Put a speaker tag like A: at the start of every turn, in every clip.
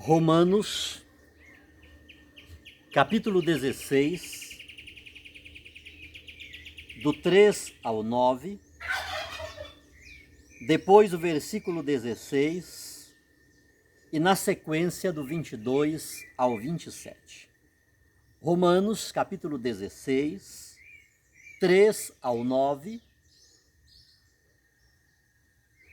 A: Romanos, capítulo 16, do 3 ao 9, depois o versículo 16 e na sequência do 22 ao 27. Romanos, capítulo 16, 3 ao 9,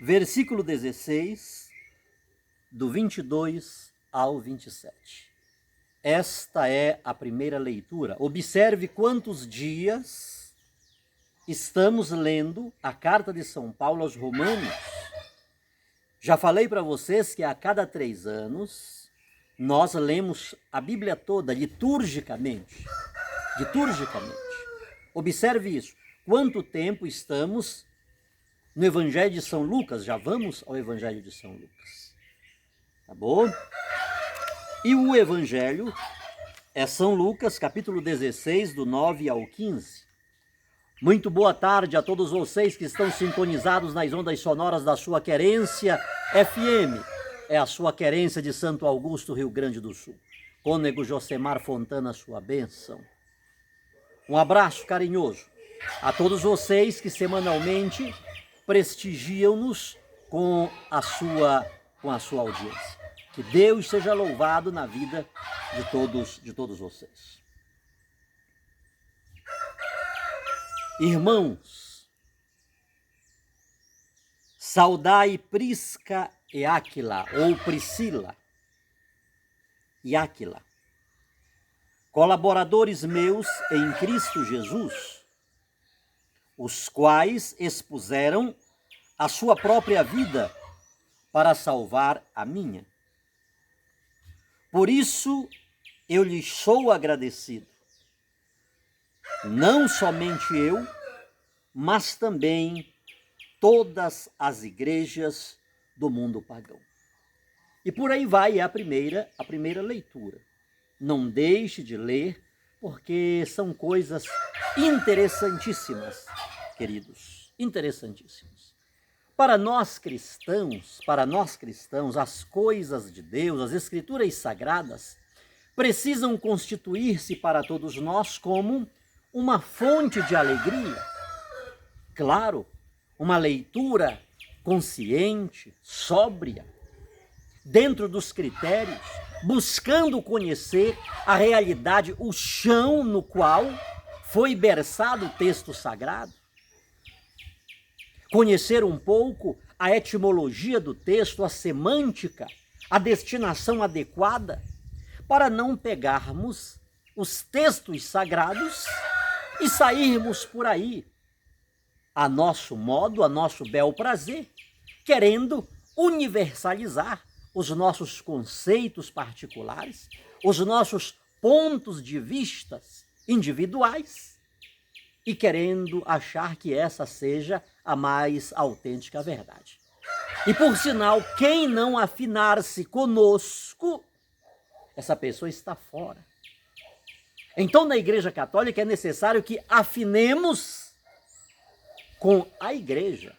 A: versículo 16, do 22 ao 27. Esta é a primeira leitura. Observe quantos dias estamos lendo a carta de São Paulo aos Romanos. Já falei para vocês que a cada 3 anos nós lemos a Bíblia toda liturgicamente. Observe isso. Quanto tempo estamos no Evangelho de São Lucas? Já vamos ao Evangelho de São Lucas. Tá bom? E o Evangelho é São Lucas, capítulo 16, do 9 ao 15. Muito boa tarde a todos vocês que estão sintonizados nas ondas sonoras da sua querência FM. É a sua querência de Santo Augusto, Rio Grande do Sul. Cônego Josemar Fontana, sua bênção. Um abraço carinhoso a todos vocês que semanalmente prestigiam-nos com a sua audiência. Que Deus seja louvado na vida de todos vocês. Irmãos, saudai Prisca e Áquila, ou Priscila e Áquila, colaboradores meus em Cristo Jesus, os quais expuseram a sua própria vida para salvar a minha. Por isso eu lhes sou agradecido. Não somente eu, mas também todas as igrejas do mundo pagão. E por aí vai a primeira leitura. Não deixe de ler, porque são coisas interessantíssimas, queridos, interessantíssimas. Para nós cristãos, as coisas de Deus, as escrituras sagradas, precisam constituir-se para todos nós como uma fonte de alegria. Claro, uma leitura consciente, sóbria, dentro dos critérios, buscando conhecer a realidade, o chão no qual foi berçado o texto sagrado. Conhecer um pouco a etimologia do texto, a semântica, a destinação adequada, para não pegarmos os textos sagrados e sairmos por aí, a nosso modo, a nosso bel prazer, querendo universalizar os nossos conceitos particulares, os nossos pontos de vistas individuais, e querendo achar que essa seja a mais autêntica verdade. E por sinal, quem não afinar-se conosco, essa pessoa está fora. Então, na Igreja Católica é necessário que afinemos com a Igreja,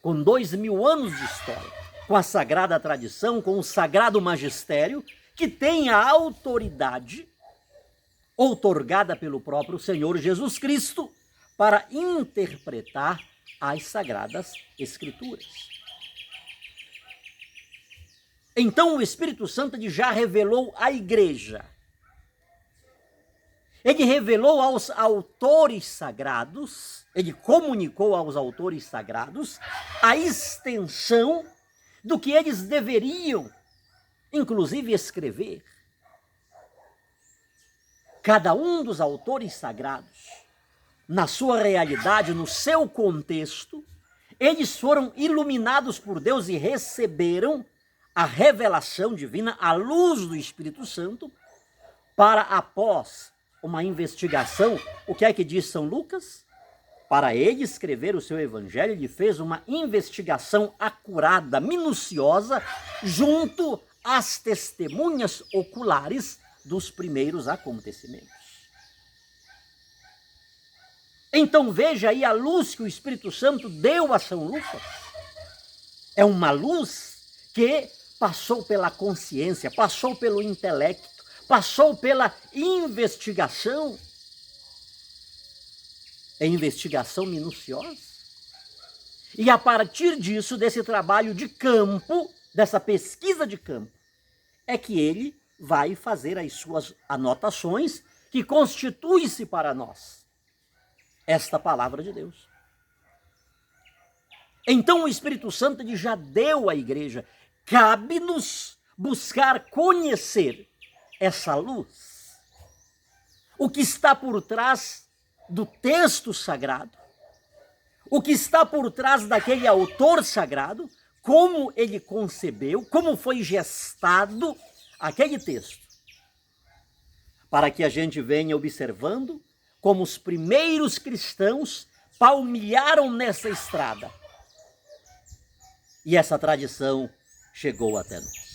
A: com 2000 anos de história, com a sagrada tradição, com o sagrado magistério, que tem a autoridade outorgada pelo próprio Senhor Jesus Cristo para interpretar as Sagradas Escrituras. Então o Espírito Santo já revelou à Igreja. Ele revelou aos autores sagrados, ele comunicou aos autores sagrados a extensão do que eles deveriam, inclusive, escrever. Cada um dos autores sagrados, na sua realidade, no seu contexto, eles foram iluminados por Deus e receberam a revelação divina, a luz do Espírito Santo, para, após uma investigação, o que é que diz São Lucas? Para ele escrever o seu evangelho, ele fez uma investigação acurada, minuciosa, junto às testemunhas oculares dos primeiros acontecimentos. Então veja aí a luz que o Espírito Santo deu a São Lucas. É uma luz que passou pela consciência, passou pelo intelecto, passou pela investigação. É investigação minuciosa. E a partir disso, desse trabalho de campo, dessa pesquisa de campo, é que ele vai fazer as suas anotações, que constitui-se para nós esta palavra de Deus. Então o Espírito Santo ele já deu à igreja, cabe-nos buscar conhecer essa luz, o que está por trás do texto sagrado, o que está por trás daquele autor sagrado, como ele concebeu, como foi gestado aquele texto, para que a gente venha observando como os primeiros cristãos palmilharam nessa estrada. E essa tradição chegou até nós.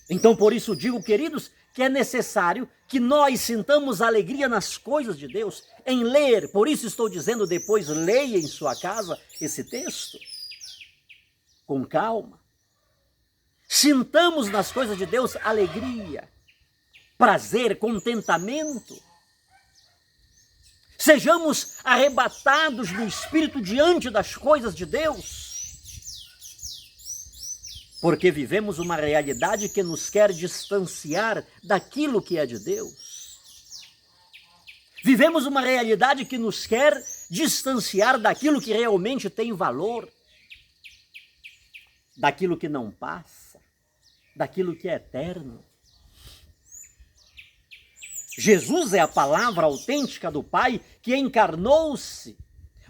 A: Então, por isso digo, queridos, que é necessário que nós sintamos alegria nas coisas de Deus, em ler. Por isso estou dizendo depois, leia em sua casa esse texto, com calma. Sintamos nas coisas de Deus alegria, prazer, contentamento. Sejamos arrebatados no Espírito diante das coisas de Deus. Porque vivemos uma realidade que nos quer distanciar daquilo que é de Deus. Vivemos uma realidade que nos quer distanciar daquilo que realmente tem valor, daquilo que não passa, daquilo que é eterno. Jesus é a palavra autêntica do Pai que encarnou-se,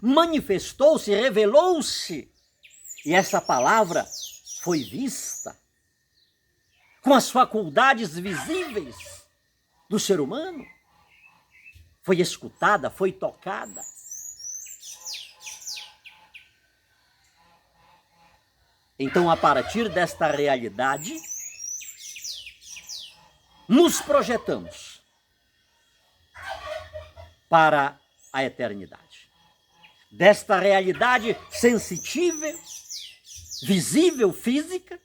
A: manifestou-se, revelou-se. E essa palavra foi vista com as faculdades visíveis do ser humano. Foi escutada, foi tocada. Então, a partir desta realidade, nos projetamos para a eternidade. Desta realidade sensitível, visível, física,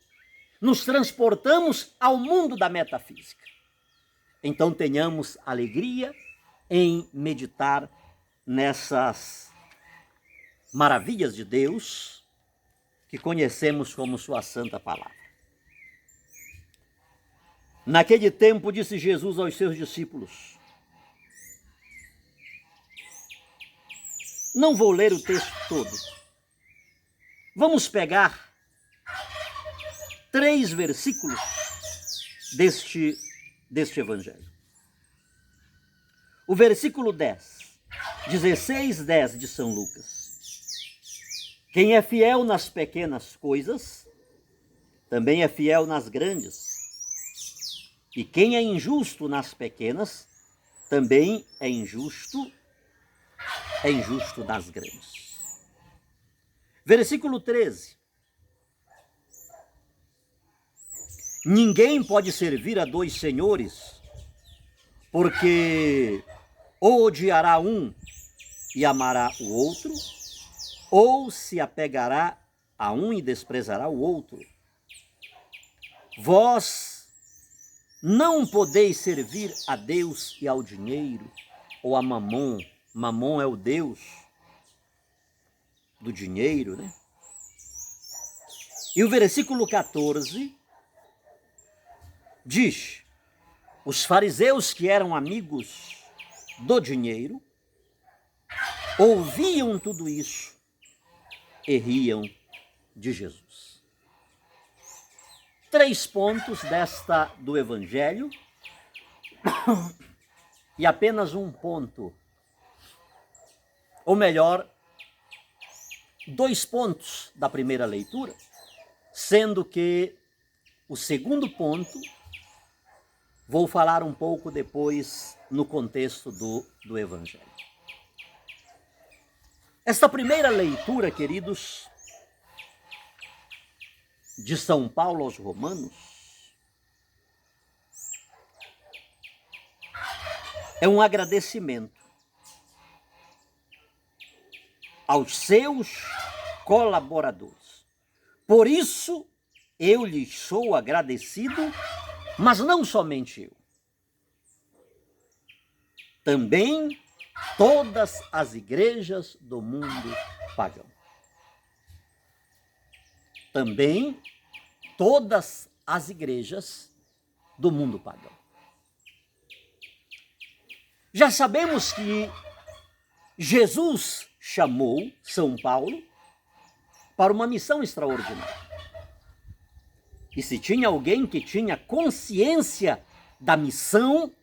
A: nos transportamos ao mundo da metafísica. Então tenhamos alegria em meditar nessas maravilhas de Deus que conhecemos como sua santa palavra. Naquele tempo disse Jesus aos seus discípulos: não vou ler o texto todo. Vamos pegar 3 versículos deste evangelho. O versículo 16:10 de São Lucas. Quem é fiel nas pequenas coisas, também é fiel nas grandes. E quem é injusto nas pequenas, também é injusto nas grandes. Versículo 13. Ninguém pode servir a 2 senhores, porque ou odiará um e amará o outro, ou se apegará a um e desprezará o outro. Vós não podeis servir a Deus e ao dinheiro, ou a Mamon. Mamon é o Deus do dinheiro, né? E o versículo 14 diz: os fariseus, que eram amigos do dinheiro, ouviam tudo isso e riam de Jesus. 3 pontos do Evangelho e apenas um ponto, ou melhor, 2 pontos da primeira leitura, sendo que o segundo ponto vou falar um pouco depois no contexto do Evangelho. Esta primeira leitura, queridos, de São Paulo aos Romanos, é um agradecimento aos seus colaboradores, Por isso eu lhe sou agradecido, mas não somente eu. Também todas as igrejas do mundo pagão. Também todas as igrejas do mundo pagão. Já sabemos que Jesus chamou São Paulo para uma missão extraordinária. E se tinha alguém que tinha consciência da missão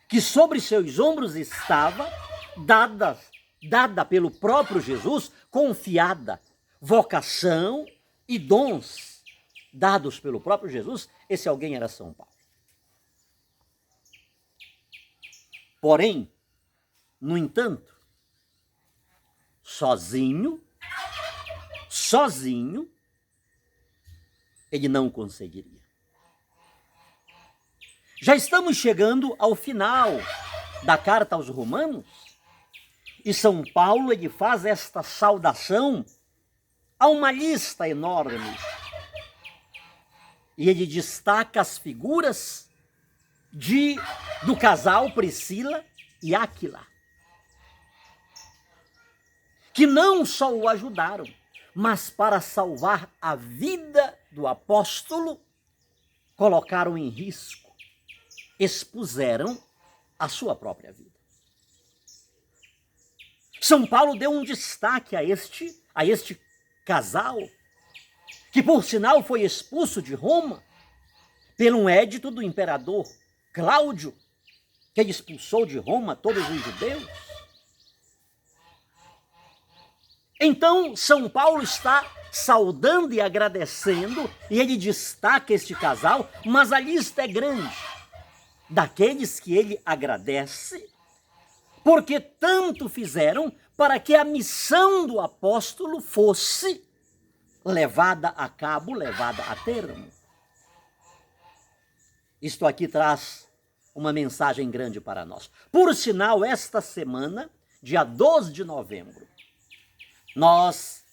A: que sobre seus ombros estava, dada pelo próprio Jesus, confiada, vocação e dons dados pelo próprio Jesus, esse alguém era São Paulo. Porém, no entanto, sozinho, ele não conseguiria. Já estamos chegando ao final da carta aos Romanos e São Paulo ele faz esta saudação a uma lista enorme. E ele destaca as figuras do casal Priscila e Áquila, que não só o ajudaram, mas para salvar a vida do apóstolo, colocaram em risco, expuseram a sua própria vida. São Paulo deu um destaque a este casal, que por sinal foi expulso de Roma por um édito do imperador Cláudio, que ele expulsou de Roma todos os judeus. Então, São Paulo está saudando e agradecendo, e ele destaca este casal, mas a lista é grande daqueles que ele agradece, porque tanto fizeram para que a missão do apóstolo fosse levada a cabo, levada a termo. Isto aqui traz uma mensagem grande para nós. Por sinal, esta semana, dia 12 de novembro, nós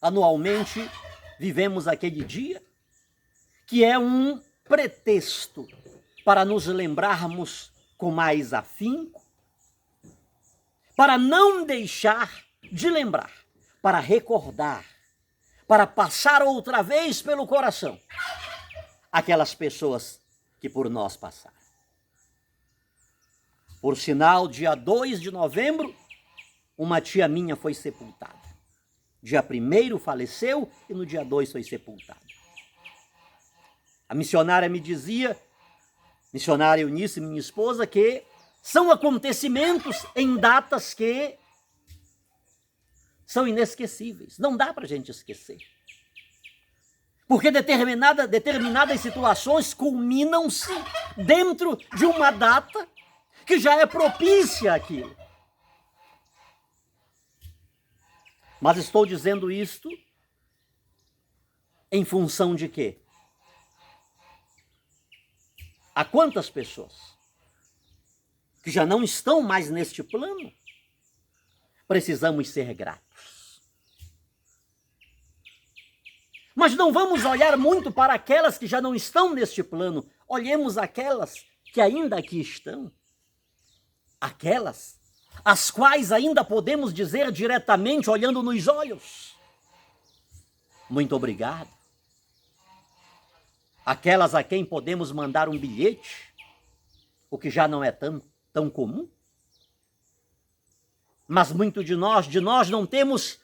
A: anualmente vivemos aquele dia que é um pretexto para nos lembrarmos com mais afinco, para não deixar de lembrar, para recordar, para passar outra vez pelo coração aquelas pessoas que por nós passaram. Por sinal, dia 2 de novembro, uma tia minha foi sepultada. Dia 1º faleceu e no dia 2 foi sepultada. A missionária me dizia, missionária Eunice, minha esposa, que são acontecimentos em datas que são inesquecíveis. Não dá para a gente esquecer. Porque determinadas situações culminam-se dentro de uma data que já é propícia àquilo. Mas estou dizendo isto em função de quê? A quantas pessoas que já não estão mais neste plano precisamos ser gratos. Mas não vamos olhar muito para aquelas que já não estão neste plano. Olhemos aquelas que ainda aqui estão. Aquelas as quais ainda podemos dizer diretamente, olhando nos olhos: muito obrigado. Aquelas a quem podemos mandar um bilhete, o que já não é tão comum. Mas muito de nós não temos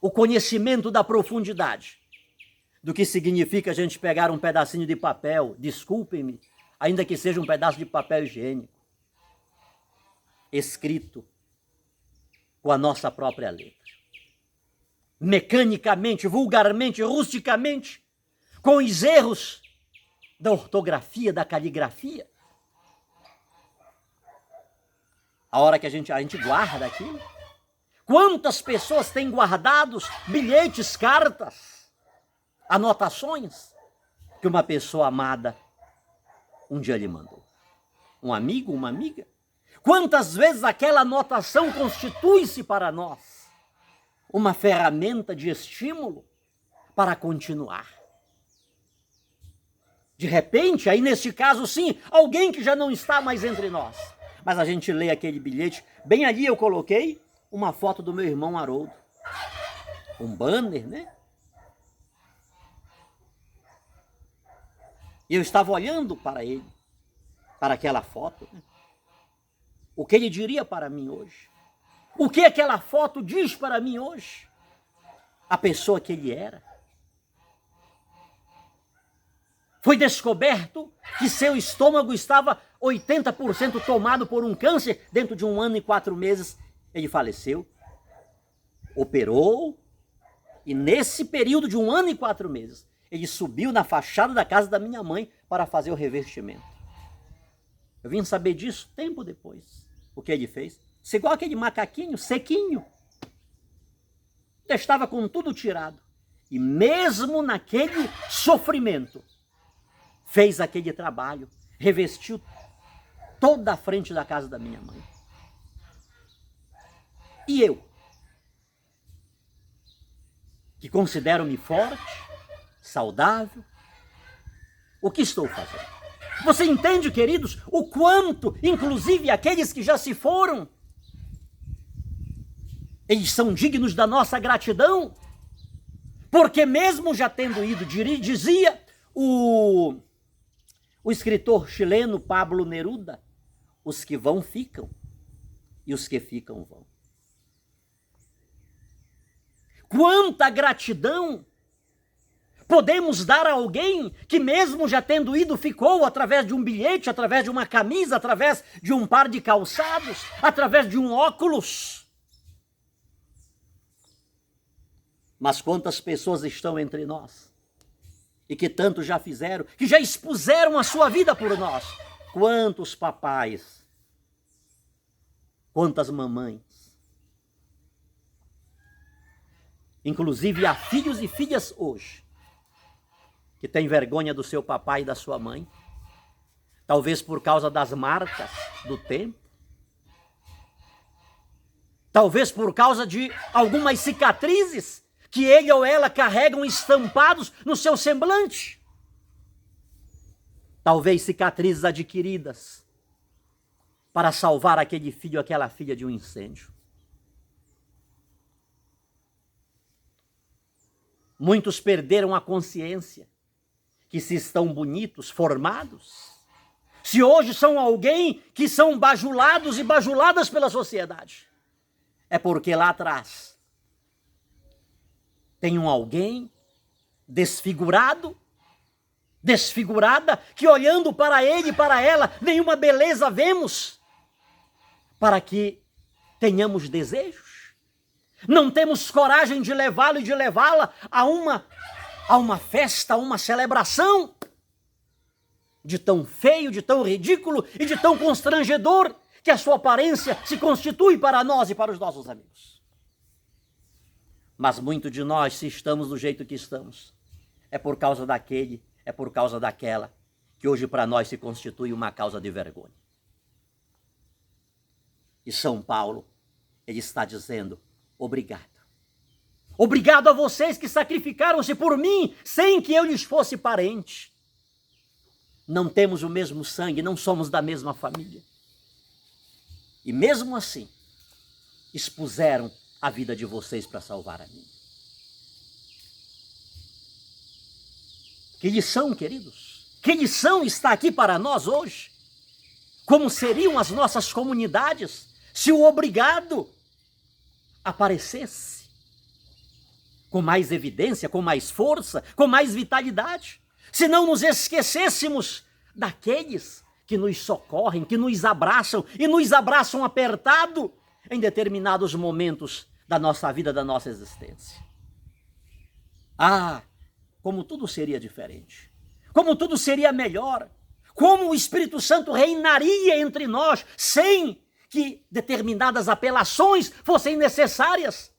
A: o conhecimento da profundidade do que significa a gente pegar um pedacinho de papel, desculpem-me, ainda que seja um pedaço de papel higiênico, escrito com a nossa própria letra. Mecanicamente, vulgarmente, rusticamente, com os erros da ortografia, da caligrafia. A hora que a gente guarda aquilo. Quantas pessoas têm guardados bilhetes, cartas, anotações que uma pessoa amada um dia lhe mandou? Um amigo, uma amiga? Quantas vezes aquela anotação constitui-se para nós uma ferramenta de estímulo para continuar. De repente, aí neste caso sim, alguém que já não está mais entre nós. Mas a gente lê aquele bilhete, bem ali eu coloquei uma foto do meu irmão Haroldo. Um banner, né? E eu estava olhando para ele, para aquela foto, né? O que ele diria para mim hoje? O que aquela foto diz para mim hoje? A pessoa que ele era. Foi descoberto que seu estômago estava 80% tomado por um câncer. Dentro de 1 ano e 4 meses, ele faleceu. Operou. E nesse período de 1 ano e 4 meses, ele subiu na fachada da casa da minha mãe para fazer o revestimento. Eu vim saber disso tempo depois. O que ele fez? Isso é igual aquele macaquinho sequinho. Estava com tudo tirado. E mesmo naquele sofrimento, fez aquele trabalho, revestiu toda a frente da casa da minha mãe. E eu, que considero-me forte, saudável, o que estou fazendo? Você entende, queridos, o quanto, inclusive aqueles que já se foram, eles são dignos da nossa gratidão? Porque mesmo já tendo ido, dizia o escritor chileno Pablo Neruda, os que vão ficam e os que ficam vão. Quanta gratidão podemos dar a alguém que mesmo já tendo ido ficou através de um bilhete, através de uma camisa, através de um par de calçados, através de um óculos. Mas quantas pessoas estão entre nós e que tanto já fizeram, que já expuseram a sua vida por nós. Quantos papais, quantas mamães. Inclusive há filhos e filhas hoje que têm vergonha do seu papai e da sua mãe, talvez por causa das marcas do tempo, talvez por causa de algumas cicatrizes que ele ou ela carregam estampados no seu semblante. Talvez cicatrizes adquiridas para salvar aquele filho ou aquela filha de um incêndio. Muitos perderam a consciência que se estão bonitos, formados, se hoje são alguém que são bajulados e bajuladas pela sociedade, é porque lá atrás tem um alguém desfigurado, desfigurada, que olhando para ele e para ela, nenhuma beleza vemos, para que tenhamos desejos. Não temos coragem de levá-lo e de levá-la a uma festa, a uma celebração, de tão feio, de tão ridículo e de tão constrangedor, que a sua aparência se constitui para nós e para os nossos amigos. Mas muito de nós, se estamos do jeito que estamos, é por causa daquele, é por causa daquela, que hoje para nós se constitui uma causa de vergonha. E São Paulo, ele está dizendo, obrigado. Obrigado a vocês que sacrificaram-se por mim, sem que eu lhes fosse parente. Não temos o mesmo sangue, não somos da mesma família. E mesmo assim, expuseram a vida de vocês para salvar a minha. Que lição, queridos? Que lição está aqui para nós hoje? Como seriam as nossas comunidades se o obrigado aparecesse com mais evidência, com mais força, com mais vitalidade? Se não nos esquecêssemos daqueles que nos socorrem, que nos abraçam e nos abraçam apertado em determinados momentos da nossa vida, da nossa existência. Ah, como tudo seria diferente, como tudo seria melhor, como o Espírito Santo reinaria entre nós sem que determinadas apelações fossem necessárias,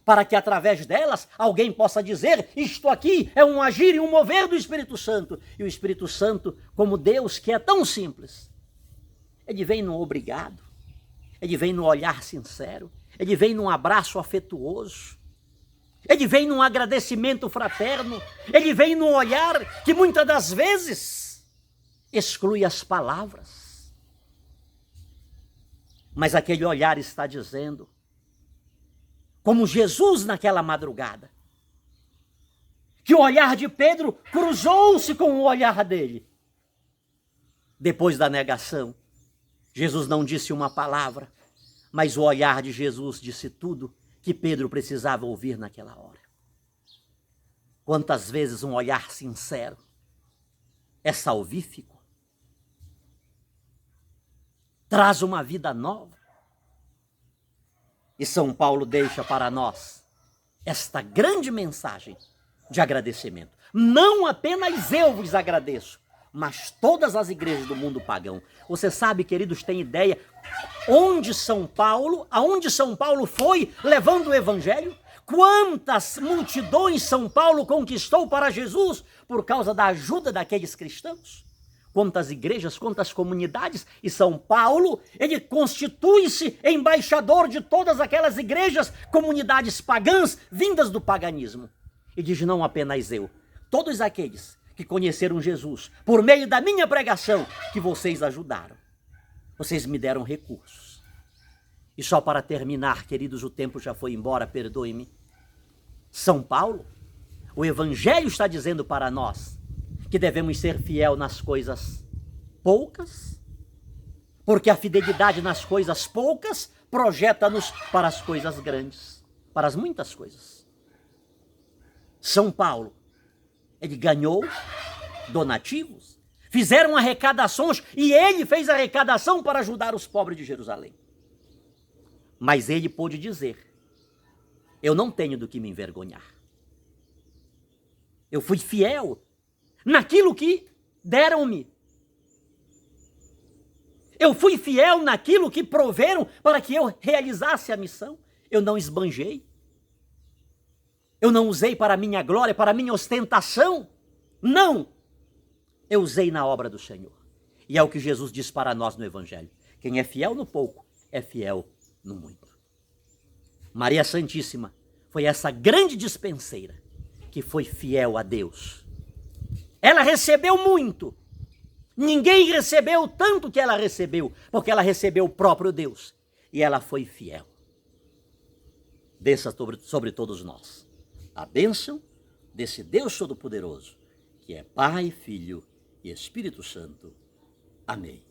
A: para que através delas alguém possa dizer, isto aqui é um agir e um mover do Espírito Santo. E o Espírito Santo, como Deus que é tão simples, ele vem no obrigado, ele vem no olhar sincero, ele vem num abraço afetuoso, ele vem num agradecimento fraterno, ele vem num olhar que muitas das vezes exclui as palavras. Mas aquele olhar está dizendo, como Jesus naquela madrugada, que o olhar de Pedro cruzou-se com o olhar dele. Depois da negação, Jesus não disse uma palavra, mas o olhar de Jesus disse tudo que Pedro precisava ouvir naquela hora. Quantas vezes um olhar sincero é salvífico, traz uma vida nova. E São Paulo deixa para nós esta grande mensagem de agradecimento. Não apenas eu vos agradeço, mas todas as igrejas do mundo pagão. Você sabe, queridos, tem ideia aonde São Paulo foi levando o evangelho? Quantas multidões São Paulo conquistou para Jesus por causa da ajuda daqueles cristãos? Quantas igrejas, quantas comunidades, e São Paulo, ele constitui-se embaixador de todas aquelas igrejas, comunidades pagãs, vindas do paganismo. E diz, não apenas eu, todos aqueles que conheceram Jesus, por meio da minha pregação, que vocês ajudaram. Vocês me deram recursos. E só para terminar, queridos, o tempo já foi embora, perdoe-me. São Paulo, o Evangelho está dizendo para nós que devemos ser fiel nas coisas poucas, porque a fidelidade nas coisas poucas projeta-nos para as coisas grandes, para as muitas coisas. São Paulo, ele ganhou donativos, fizeram arrecadações e ele fez arrecadação para ajudar os pobres de Jerusalém. Mas ele pôde dizer, eu não tenho do que me envergonhar. Eu fui fiel naquilo que deram-me. Eu fui fiel naquilo que proveram para que eu realizasse a missão. Eu não esbanjei. Eu não usei para minha glória, para minha ostentação. Não! Eu usei na obra do Senhor. E é o que Jesus diz para nós no Evangelho. Quem é fiel no pouco, é fiel no muito. Maria Santíssima foi essa grande dispenseira que foi fiel a Deus. Ela recebeu muito. Ninguém recebeu tanto que ela recebeu, porque ela recebeu o próprio Deus. E ela foi fiel. Desça sobre todos nós a bênção desse Deus Todo-Poderoso, que é Pai, Filho e Espírito Santo. Amém.